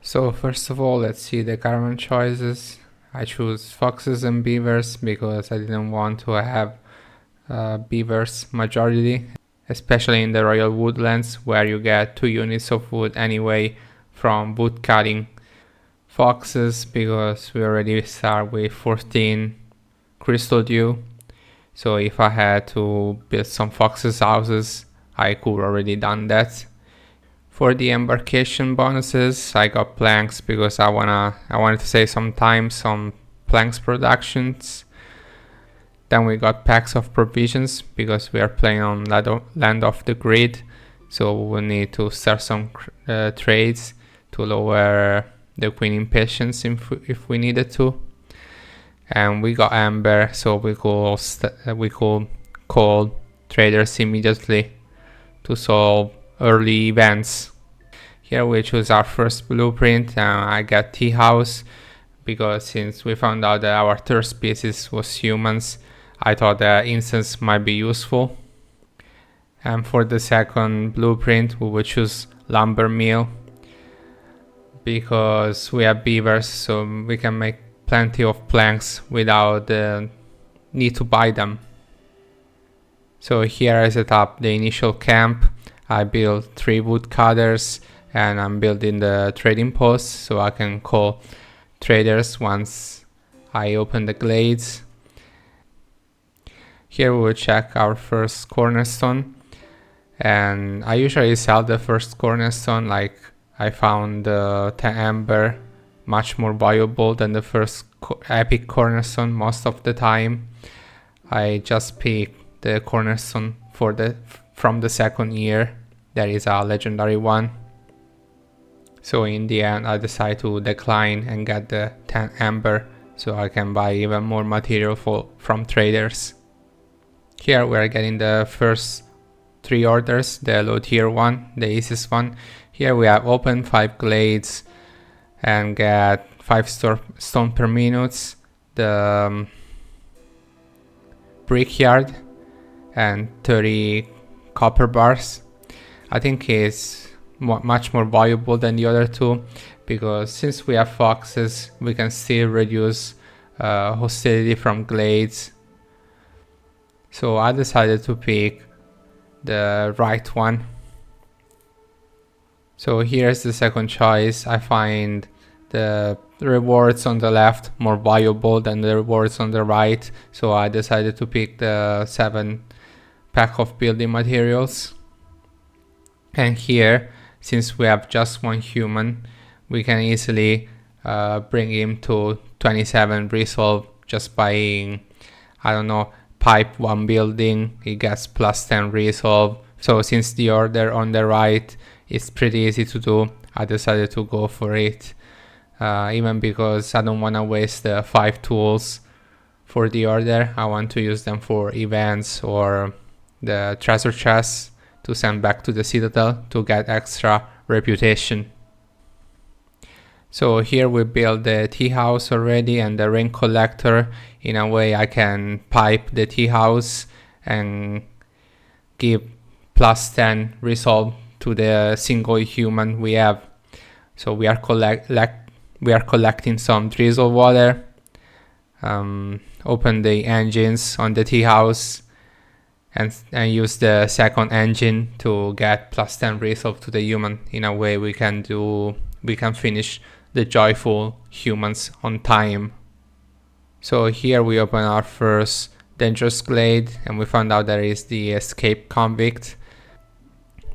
So first of all, let's see the caravan choices. I choose foxes and beavers because I didn't want to have beavers majority, especially in the Royal Woodlands where you get 2 units of wood anyway from wood cutting. Foxes because we already start with 14 crystal dew, so if I had to build some foxes houses I could already done that. For the embarkation bonuses, I got planks because I wanted to save some time, some planks productions. Then we got packs of provisions because we are playing on land of the grid, so we need to start some trades to lower the queen impatience if we needed to. And we got amber, so we could call traders immediately to solve early events. Here we choose our first blueprint, and I got tea house because since we found out that our third species was humans, I thought that incense might be useful. And for the second blueprint we will choose lumber mill because we have beavers, so we can make plenty of planks without the need to buy them. So here I set up the initial camp. I built 3 wood cutters and I'm building the trading post so I can call traders once I open the glades. Here we will check our first cornerstone, and I usually sell the first cornerstone. Like I found the 10 amber much more valuable than the first epic cornerstone most of the time. I just pick the cornerstone from the second year. That is a legendary one. So in the end I decide to decline and get the 10 amber so I can buy even more material from traders. Here we are getting the first 3 orders, the low tier one, the easiest one. Here we have opened 5 glades and get 5 stone per minute, the brickyard and 30 copper bars. I think it's much more valuable than the other 2 because since we have foxes we can still reduce hostility from glades. So I decided to pick the right one. So here's the second choice. I find the rewards on the left more valuable than the rewards on the right, so I decided to pick the 7 pack of building materials. And here, since we have just 1 human, we can easily bring him to 27 resolve just by, I don't know, pipe 1 building. He gets plus 10 resolve. So since the order on the right is pretty easy to do, I decided to go for it. Even because I don't want to waste the 5 tools for the order. I want to use them for events or the treasure chests to send back to the citadel to get extra reputation. So here we build the tea house already and the rain collector. In a way I can pipe the tea house and give plus 10 resolve to the single human we have. So we are collecting some drizzle water, open the engines on the tea house and use the second engine to get plus 10 resolve to the human. In a way we can finish the joyful humans on time. So here we open our first dangerous glade and we found out there is the escape convict.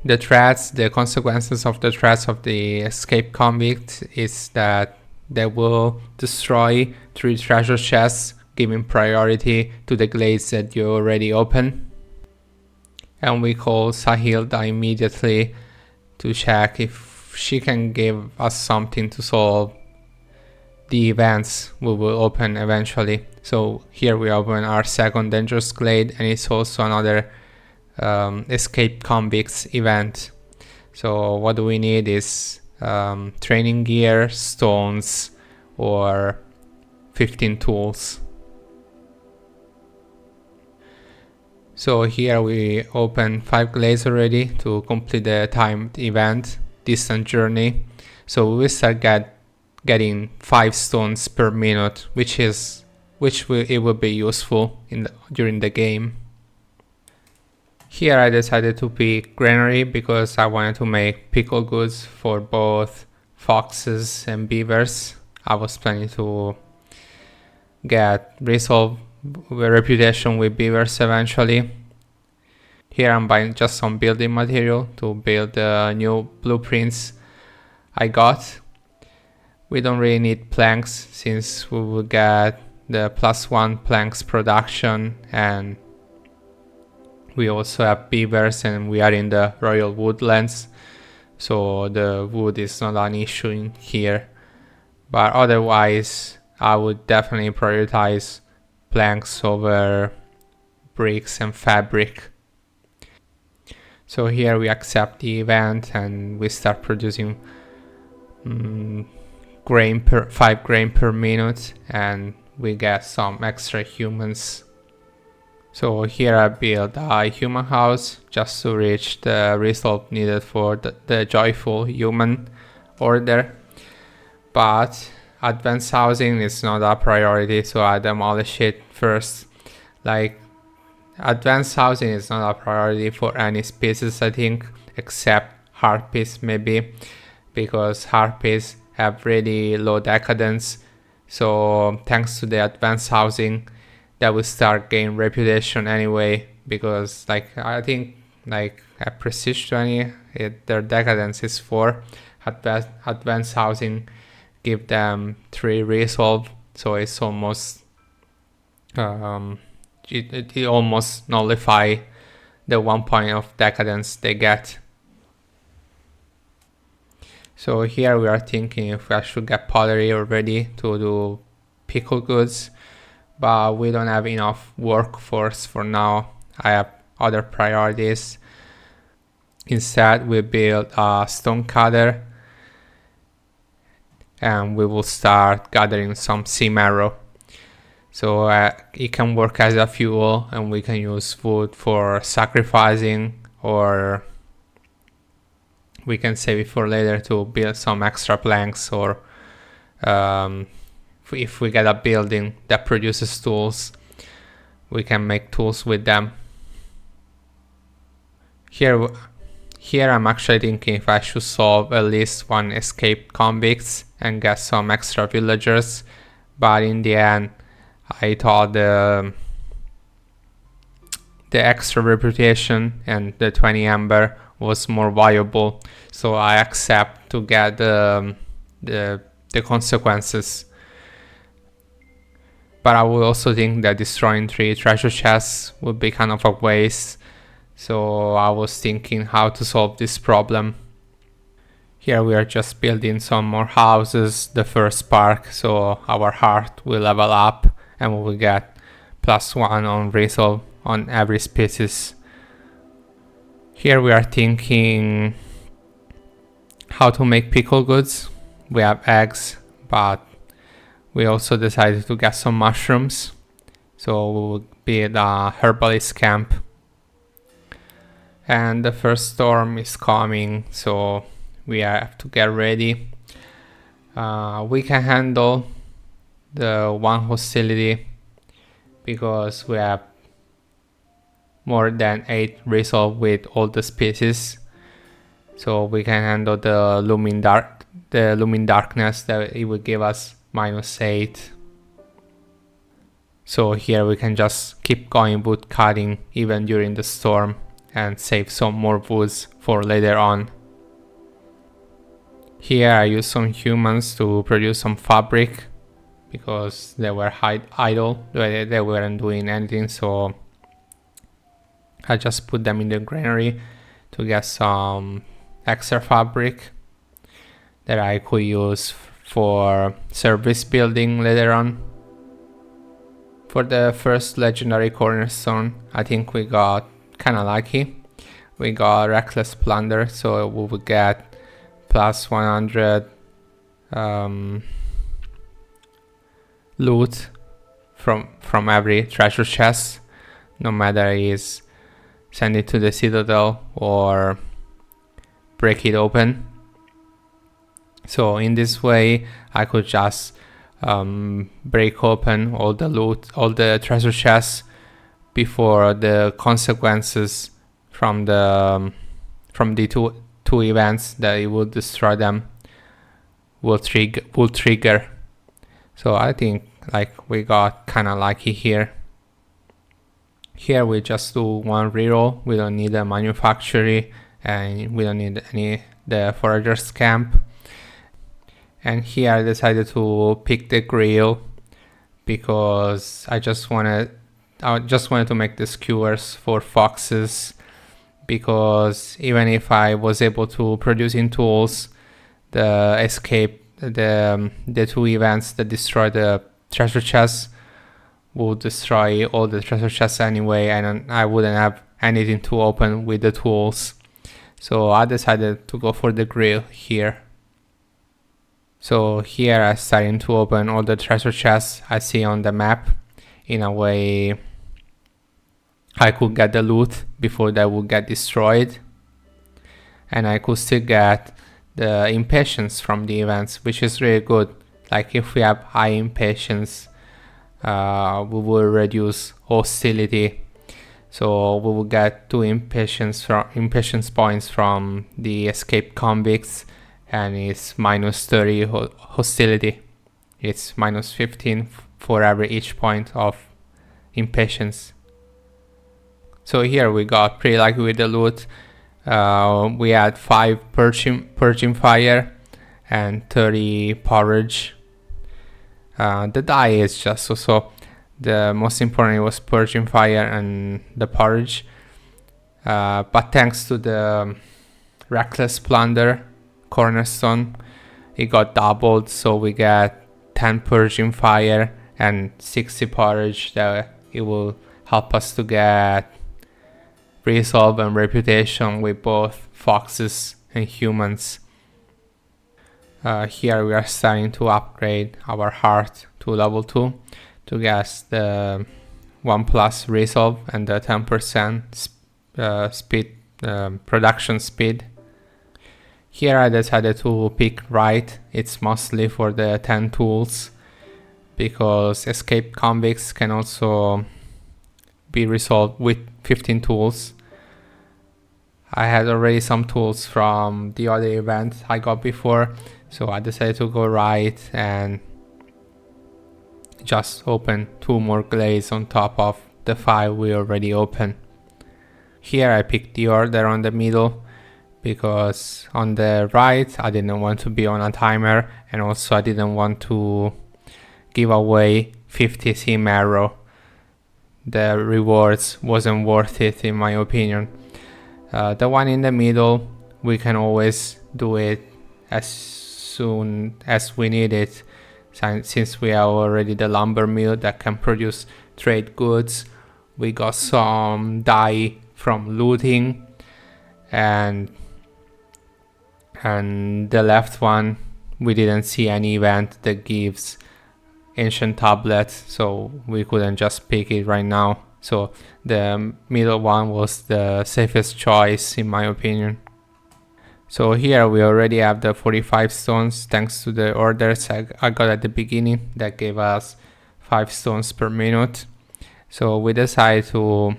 The consequences of the threats of the escape convict is that they will destroy 3 treasure chests, giving priority to the glades that you already open. And we call Sahilda immediately to check if she can give us something to solve the events we will open eventually. So here we open our second dangerous glade and it's also another escape convicts event. So what do we need is training gear, stones or 15 tools. So here we open 5 glades already to complete the timed event, distant journey. So we will start getting 5 stones per minute, it will be useful during the game. Here I decided to pick granary because I wanted to make pickle goods for both foxes and beavers. I was planning to get resolve reputation with beavers eventually. Here I'm buying just some building material to build the new blueprints I got. We don't really need planks since we will get the +1 planks production, and we also have beavers and we are in the Royal Woodlands, so the wood is not an issue in here. But otherwise I would definitely prioritize planks over bricks and fabric. So here we accept the event and we start producing 5 grain per minute, and we get some extra humans. So here I built a human house just to reach the result needed for the joyful human order. But advanced housing is not a priority, so I demolish it first. Like, advanced housing is not a priority for any species, I think, except harpies maybe, because harpies have really low decadence. So thanks to the advanced housing, that will start gain reputation anyway, because I think at Prestige 20 their decadence is 4. Advanced housing give them 3 resolve, so it's almost it almost nullify the 1 point of decadence they get. So here we are thinking if I should get pottery already to do pickle goods, but we don't have enough workforce for now. I have other priorities. Instead we build a stone cutter and we will start gathering some sea marrow. So it can work as a fuel and we can use wood for sacrificing, or we can save it for later to build some extra planks, or if we get a building that produces tools, we can make tools with them. Here I'm actually thinking if I should solve at least 1 escaped convicts and get some extra villagers, but in the end I thought the extra reputation and the 20 amber was more viable, so I accept to get the consequences. But I would also think that destroying 3 treasure chests would be kind of a waste, so I was thinking how to solve this problem. Here we are just building some more houses, the first park, so our heart will level up and we will get +1 on resolve on every species. Here we are thinking how to make pickle goods. We have eggs, but we also decided to get some mushrooms, so we will build a herbalist camp. And the first storm is coming, so we have to get ready. We can handle the 1 hostility because we have more than 8 resolve with all the species, so we can handle the looming darkness that it will give us -8. So here we can just keep going wood cutting even during the storm and save some more woods for later on. Here I use some humans to produce some fabric because they were idle, they weren't doing anything, so I just put them in the granary to get some extra fabric that I could use for service building later on. For the first legendary cornerstone, I think we got kinda lucky. We got reckless plunder, so we would get +100 loot from every treasure chest, no matter is send it to the citadel or break it open. So in this way I could just break open all the loot, all the treasure chests before the consequences from the two events that it will destroy them will trigger. So I think like we got kind of lucky here. Here we just do one reroll. We don't need a manufactory and we don't need the forager's camp. And here I decided to pick the grill because I just wanted to make the skewers for foxes, because even if I was able to produce in tools, the two events that destroy the treasure chests would destroy all the treasure chests anyway, and I wouldn't have anything to open with the tools. So I decided to go for the grill here. So here I'm starting to open all the treasure chests I see on the map. In a way I could get the loot before they would get destroyed, and I could still get the impatience from the events, which is really good. Like if we have high impatience, we will reduce hostility, so we will get 2 impatience points from the escaped convicts, and it's minus 30 hostility. It's minus 15 for every each point of impatience. So here we got pretty lucky with the loot. We had 5 purging fire and 30 porridge. The die is just so. The most important was purging fire and the porridge. But thanks to the reckless plunder cornerstone, it got doubled, so we get 10 purging fire and 60 porridge. That it will help us to get resolve and reputation with both foxes and humans. Here we are starting to upgrade our heart to level 2 to get the 1+ resolve and the 10% speed, production speed. Here I decided to pick right. It's mostly for the 10 tools, because escaped convicts can also be resolved with 15 tools. I had already some tools from the other event I got before, so I decided to go right and just open 2 more glades on top of the 5 we already opened. Here I picked the order on the middle, because on the right I didn't want to be on a timer, and also I didn't want to give away 50 team arrow. The rewards wasn't worth it in my opinion. The one in the middle, we can always do it as soon as we need it, since we are already the lumber mill that can produce trade goods. We got some dye from looting, and the left one we didn't see any event that gives ancient tablets, so we couldn't just pick it right now. So the middle one was the safest choice in my opinion. So here we already have the 45 stones thanks to the orders I got at the beginning that gave us 5 stones per minute. So we decided to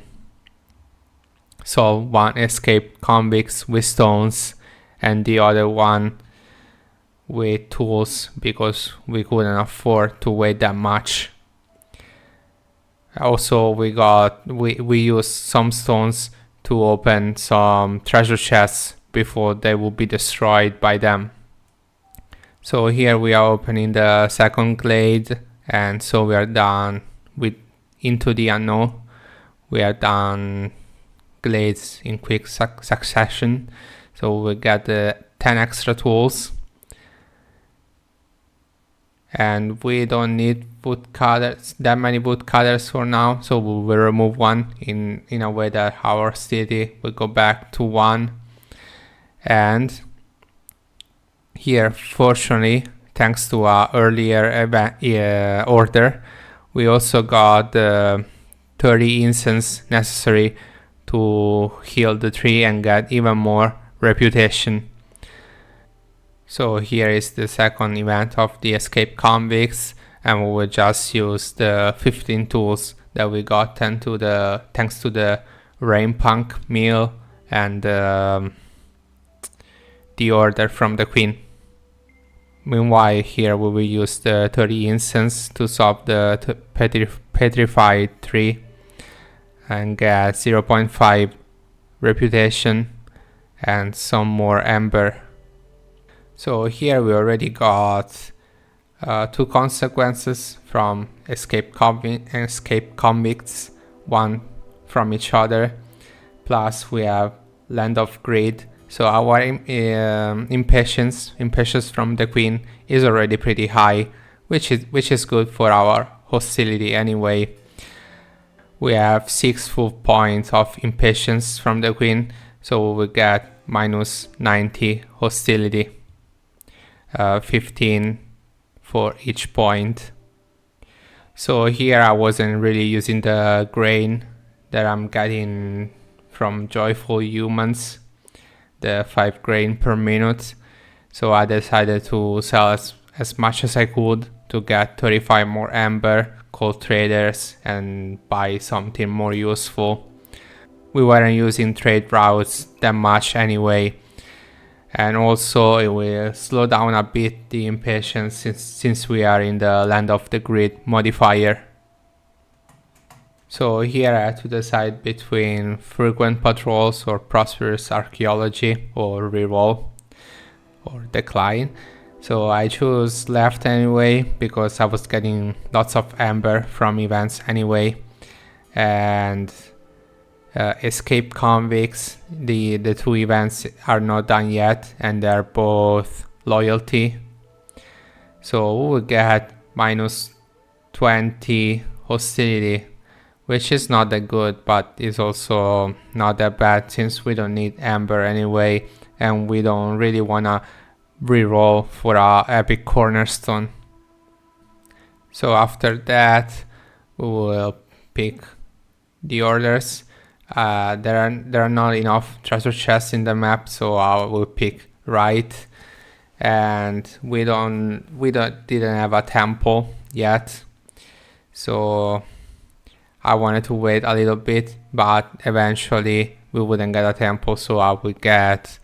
solve one escaped convicts with stones and the other one with tools, because we couldn't afford to wait that much. Also we used some stones to open some treasure chests before they will be destroyed by them. So here we are opening the second glade, and so we are done with Into the Unknown. We are done glades in quick succession, so we got the 10 extra tools, and we don't need that many wood cutters for now, so we will remove one in a way that our hostility will go back to 1. And here, fortunately, thanks to our earlier order, we also got the 30 incense necessary to heal the tree and get even more reputation. So here is the second event of the escape convicts, and we will just use the 15 tools that we got thanks to the Rainpunk meal and the order from the Queen. Meanwhile, here we will use the 30 incense to solve the petrified tree and get 0.5 reputation and some more ember. So here we already got 2 consequences from escape convicts, one from each other, plus we have land of greed. So our impatience from the Queen is already pretty high, which is good for our hostility anyway. We have 6 full points of impatience from the Queen, so we will get minus 90 hostility, 15 for each point. So here I wasn't really using the grain that I'm getting from Joyful Humans, the 5 grain per minute. So I decided to sell as much as I could to get 35 more ember, call traders, and buy something more useful. We weren't using trade routes that much anyway, and also it will slow down a bit the impatience since we are in the land of the grid modifier. So here I had to decide between frequent patrols or prosperous archaeology or reroll or decline. So I chose left anyway because I was getting lots of ember from events anyway, and escape convicts, the 2 events are not done yet, and they're both loyalty. So we will get minus 20 hostility, which is not that good, but is also not that bad since we don't need ember anyway, and we don't really wanna reroll for our epic cornerstone. So after that we will pick the orders. There are not enough treasure chests in the map, so I will pick right, and we didn't have a temple yet, so I wanted to wait a little bit, but eventually we wouldn't get a temple, so I would get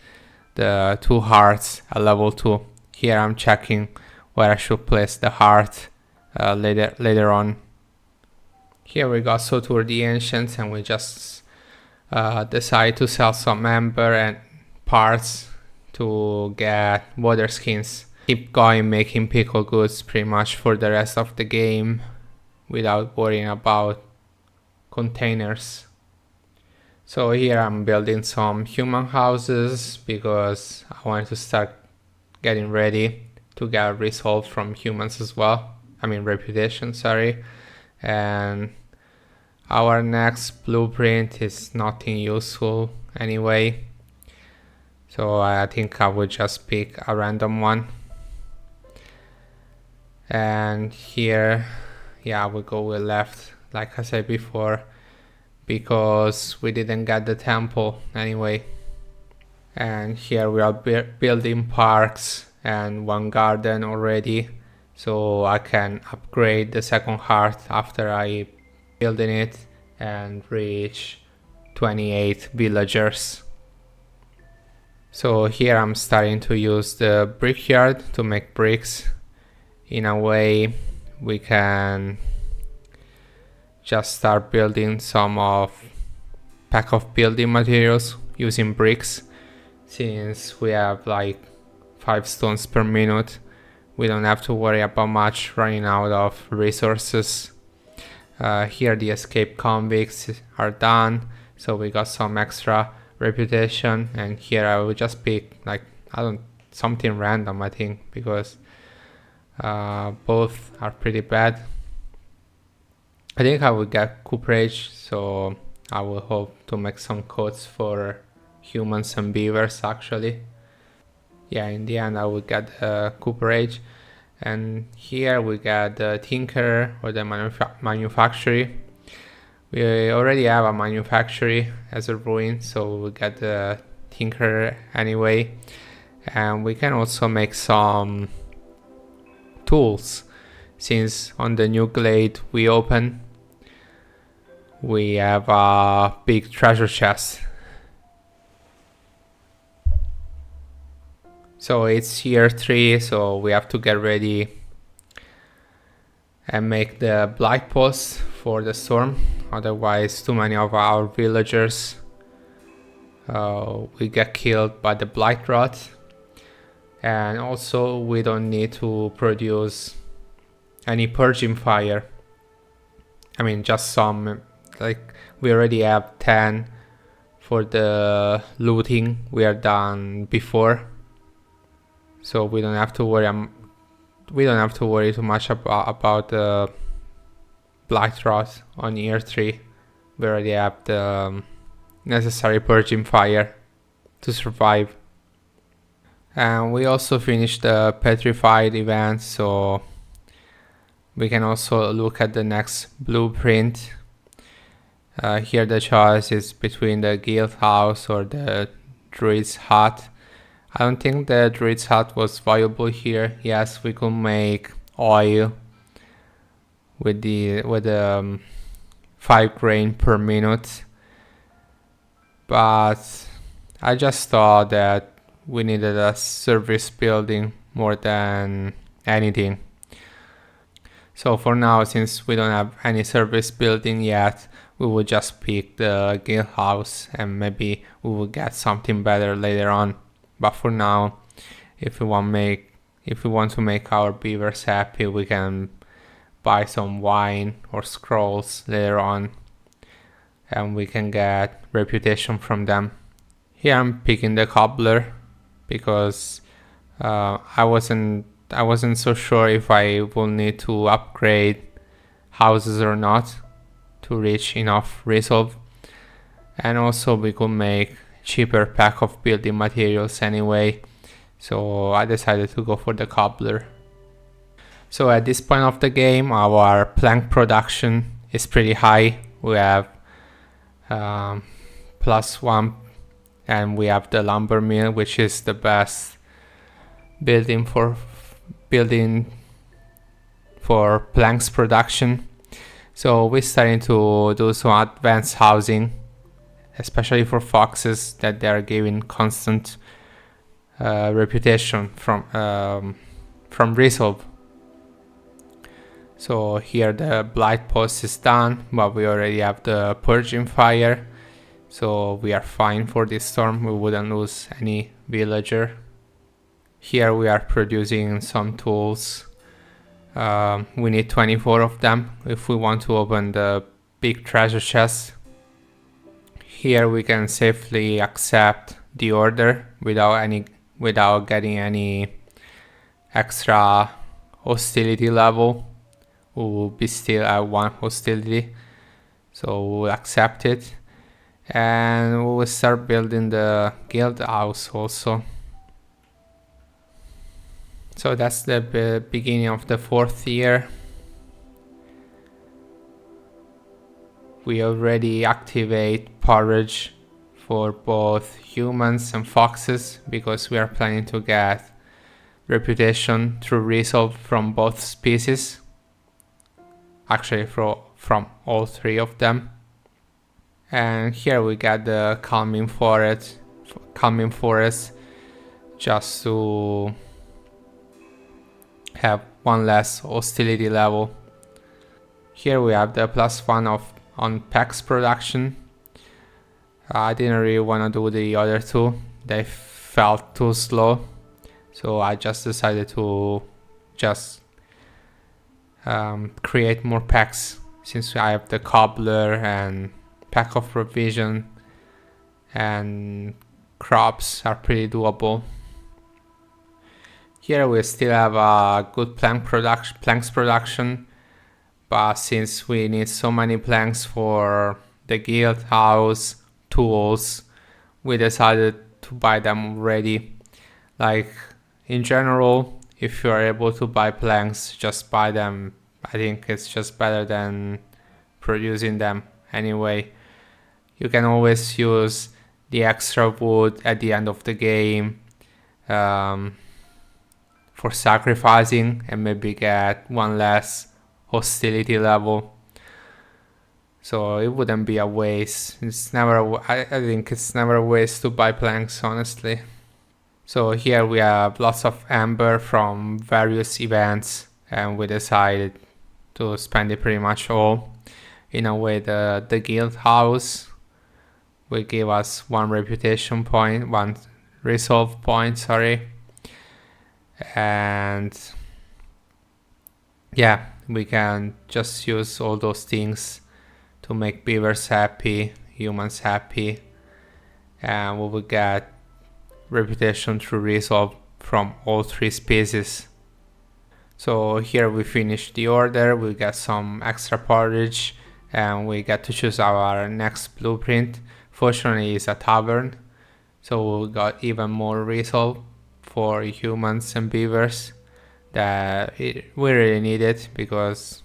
the 2 hearts at level 2. Here I'm checking where I should place the heart later on. Here we got Sotur the Ancient, and we just decide to sell some ember and parts to get water skins. Keep going making pickle goods pretty much for the rest of the game without worrying about containers. So here I'm building some human houses because I wanted to start getting ready to get resolve from humans as well. I mean reputation, sorry. And our next blueprint is nothing useful anyway, so I think I would just pick a random one. And here, yeah, we go with left, like I said before, because we didn't get the temple anyway. And here we are building parks and 1 garden already, so I can upgrade the second heart after I building it and reach 28 villagers. So here I'm starting to use the brickyard to make bricks. In a way we can just start building some of pack of building materials using bricks. Since we have like 5 stones per minute, we don't have to worry about much running out of resources. Here the escape convicts are done, so we got some extra reputation, and here I will just pick like something random, I think, because both are pretty bad. I think I will get cooperage, so I will hope to make some coats for humans and beavers actually. Yeah, in the end I will get cooperage. And here we got the tinker or the manufactory. We already have a manufactory as a ruin, so we got the tinker anyway. And we can also make some tools, since on the new glade we open, we have a big treasure chest. So it's year 3, so we have to get ready and make the blight post for the storm. Otherwise, too many of our villagers we get killed by the blight rot. And also we don't need to produce any purging fire. I mean, just some, like we already have 10 for the looting we are done before, so we don't have to worry too much about the blight rot on year 3. We already have the necessary purging fire to survive. And we also finished the petrified event, so we can also look at the next blueprint. Here the choice is between the guild house or the druid's hut. I don't think the druid's hut was viable here. Yes, we could make oil with the 5 grain per minute, but I just thought that we needed a service building more than anything. So for now, since we don't have any service building yet, we will just pick the guild house and maybe we will get something better later on. But for now, if we want to make our beavers happy, we can buy some wine or scrolls later on, and we can get reputation from them. Here I'm picking the cobbler because I wasn't so sure if I will need to upgrade houses or not to reach enough resolve. And also we could make cheaper pack of building materials anyway, so I decided to go for the cobbler. So at this point of the game, our plank production is pretty high. We have +1, and we have the lumber mill, which is the best building for planks production. So we're starting to do some advanced housing, especially for foxes, that they are giving constant reputation from resolve. So here the blight post is done, but we already have the purging fire, so we are fine for this storm. We wouldn't lose any villager. Here we are producing some tools. We need 24 of them if we want to open the big treasure chest. Here we can safely accept the order without getting any extra hostility level. We will be still at 1 hostility, so we'll accept it, and we will start building the guild house also. So that's the beginning of the 4th year. We already activate porridge for both humans and foxes because we are planning to get reputation through resolve from both species. Actually from all 3 of them. And here we got the calming forest just to have 1 less hostility level. Here we have the +1 on packs production. I didn't really want to do the other 2. They felt too slow, so I just decided to just create more packs, since I have the cobbler and pack of provision, and crops are pretty doable. Here we still have a good planks production, but since we need so many planks for the guild house tools, we decided to buy them already. Like in general, if you are able to buy planks, just buy them. I think it's just better than producing them anyway. You can always use the extra wood at the end of the game for sacrificing and maybe get one less hostility level. So it wouldn't be a waste. It's never. I think it's never a waste to buy planks, honestly. So here we have lots of amber from various events, and we decided to spend it pretty much all. In a way, the guild house will give us one reputation point, one resolve point, sorry. And yeah, we can just use all those things to make beavers happy, humans happy, and we will get reputation through resolve from all three species. So here we finish the order, we get some extra porridge, and we get to choose our next blueprint. Fortunately, it's a tavern, so we got even more resolve for humans and beavers that we really need it because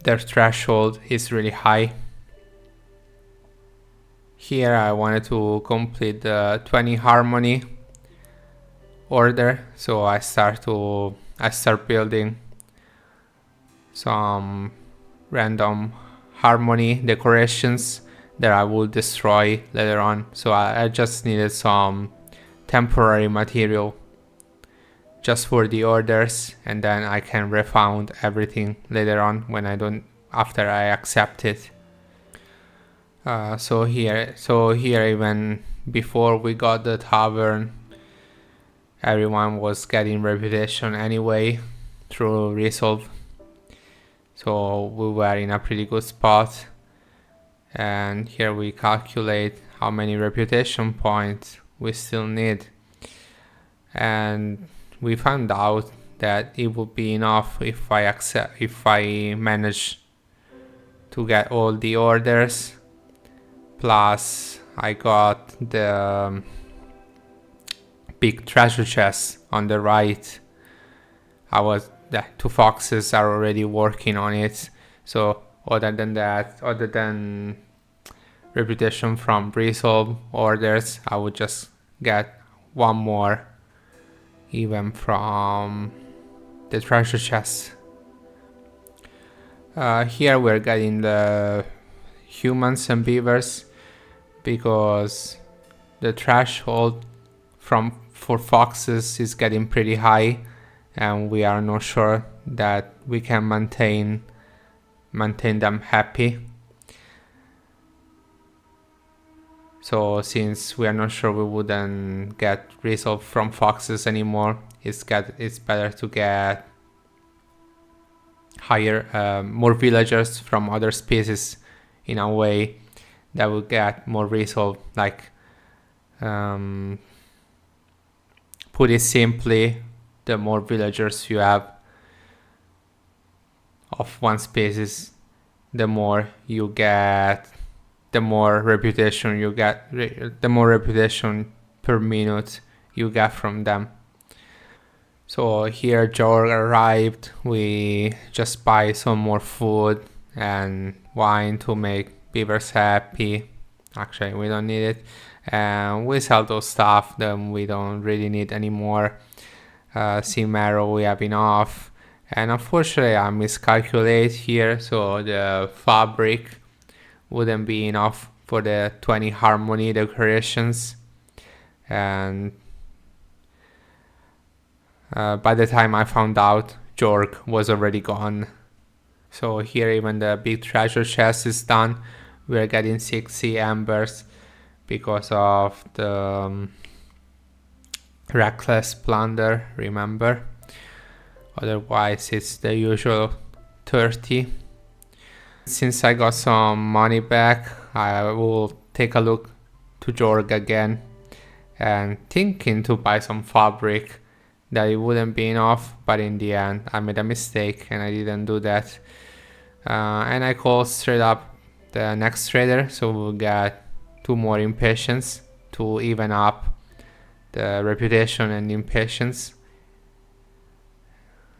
their threshold is really high. Here I wanted to complete the 20 harmony order, so I start building some random harmony decorations that I will destroy later on. So I just needed some temporary material just for the orders, and then I can refound everything later on when after I accept it. So here even before we got the tavern, everyone was getting reputation anyway through resolve, so we were in a pretty good spot. And here we calculate how many reputation points we still need, and we found out that it would be enough if I manage to get all the orders, plus I got the big treasure chest on the right. The two foxes are already working on it, so other than reputation from resolve orders, I would just get one more even from the treasure chest. Here we're getting the humans and beavers because the threshold for foxes is getting pretty high, and we are not sure that we can maintain them happy. So since we are not sure we wouldn't get resolve from foxes anymore, it's better to get more villagers from other species in a way that will get more resolve. Like, put it simply, the more villagers you have of one species, the more you get, the more reputation you get, the more reputation per minute you get from them. So here George arrived. We just buy some more food and wine to make beavers happy. Actually, we don't need it, and we sell those stuff that we don't really need anymore. Seam arrow we have enough, and unfortunately I miscalculate here, so the fabric wouldn't be enough for the 20 harmony decorations, and by the time I found out, Jorg was already gone. So here even the big treasure chest is done. We're getting 60 embers because of the reckless plunder, remember? Otherwise it's the usual 30. Since I got some money back, I will take a look to Jorg again and thinking to buy some fabric, that it wouldn't be enough, but in the end I made a mistake and I didn't do that. And I called straight up the next trader, so we'll get 2 more impatience to even up the reputation and impatience,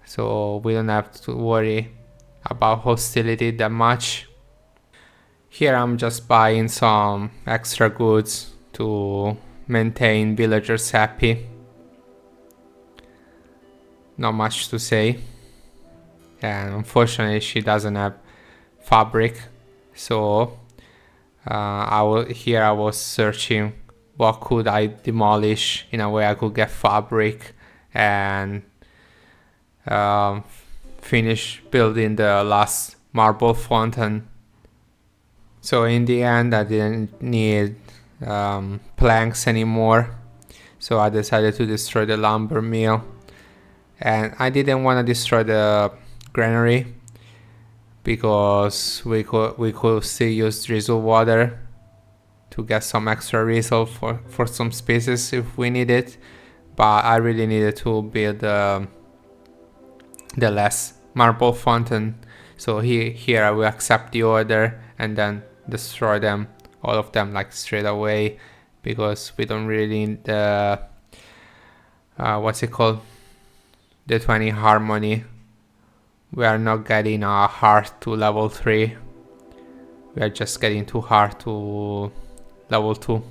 so we don't have to worry about hostility that much. Here I'm just buying some extra goods to maintain villagers happy. Not much to say. And unfortunately she doesn't have fabric, so I was searching what could I demolish in a way I could get fabric and finish building the last marble fountain. So in the end I didn't need planks anymore, so I decided to destroy the lumber mill. And I didn't want to destroy the granary because we could still use drizzle water to get some extra resolve for some spaces if we need it, but I really needed to build the last marble fountain. So here I will accept the order and then destroy them, all of them, like straight away, because we don't really need the what's it called, the 20 harmony. We are not getting a heart to level 3. We are just getting 2 heart to level 2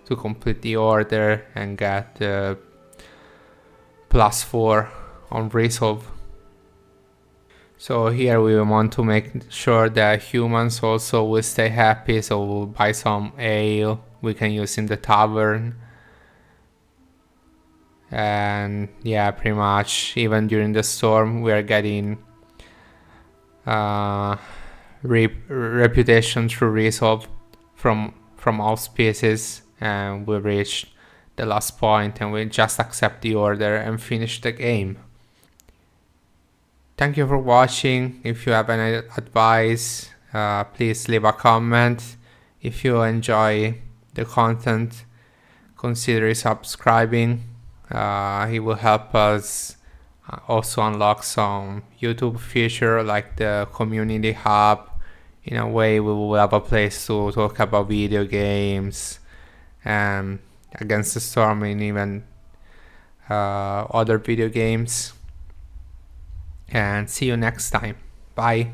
to complete the order and get the +4 on resolve. So here we want to make sure that humans also will stay happy, so we'll buy some ale we can use in the tavern. And yeah, pretty much even during the storm we are getting reputation through resolve from all species, and we reached the last point and we just accept the order and finish the game. Thank you for watching. If you have any advice, please leave a comment. If you enjoy the content, consider subscribing. It will help us also unlock some YouTube feature like the community hub. In a way, we will have a place to talk about video games and Against the Storm and even other video games. And see you next time. Bye.